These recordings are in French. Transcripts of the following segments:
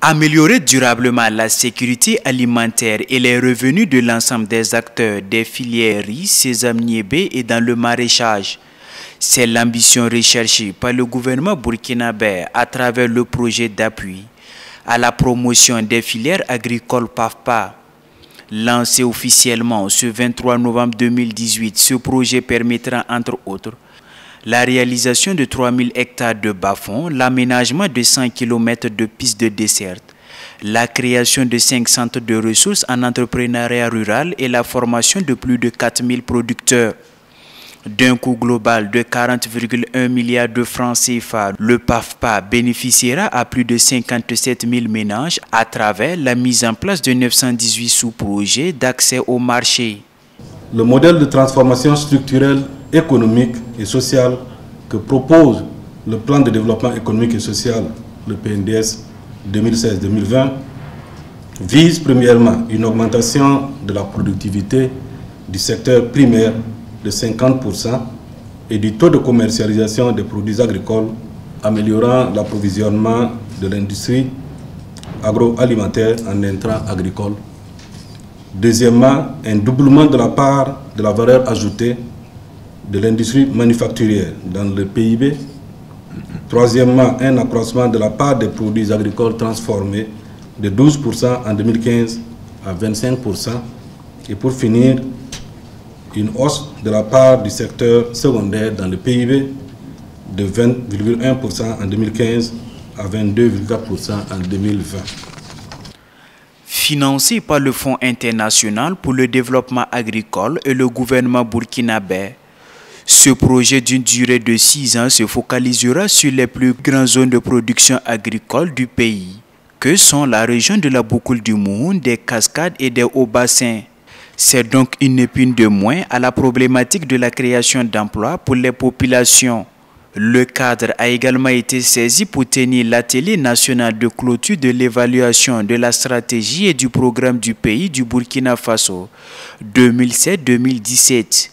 Améliorer durablement la sécurité alimentaire et les revenus de l'ensemble des acteurs des filières riz, sésame, niébé et dans le maraîchage. C'est l'ambition recherchée par le gouvernement burkinabé à travers le projet d'appui à la promotion des filières agricoles PAFPA. Lancé officiellement ce 23 novembre 2018, ce projet permettra entre autres la réalisation de 3000 hectares de bas-fonds, l'aménagement de 100 km de pistes de desserte, la création de 5 centres de ressources en entrepreneuriat rural et la formation de plus de 4000 producteurs. D'un coût global de 40,1 milliards de francs CFA, le PAFPA bénéficiera à plus de 57 000 ménages à travers la mise en place de 918 sous-projets d'accès au marché. Le modèle de transformation structurelle, économique et sociale que propose le plan de développement économique et social, le PNDS 2016-2020, vise premièrement une augmentation de la productivité du secteur primaire de 50% et du taux de commercialisation des produits agricoles, améliorant l'approvisionnement de l'industrie agroalimentaire en intrants agricoles. Deuxièmement, un doublement de la part de la valeur ajoutée de l'industrie manufacturière dans le PIB. Troisièmement, un accroissement de la part des produits agricoles transformés de 12% en 2015 à 25%. Et pour finir, une hausse de la part du secteur secondaire dans le PIB de 20,1% en 2015 à 22,4% en 2020. Financé par le Fonds international pour le développement agricole et le gouvernement burkinabé, ce projet d'une durée de 6 ans se focalisera sur les plus grandes zones de production agricole du pays, que sont la région de la boucle du Moun, des cascades et des hauts bassins. C'est donc une épine de moins à la problématique de la création d'emplois pour les populations. Le cadre a également été saisi pour tenir l'atelier national de clôture de l'évaluation de la stratégie et du programme du pays du Burkina Faso 2007-2017.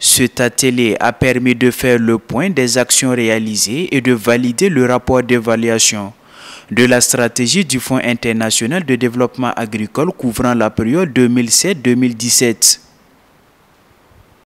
Cet atelier a permis de faire le point des actions réalisées et de valider le rapport d'évaluation de la stratégie du Fonds international de développement agricole couvrant la période 2007-2017.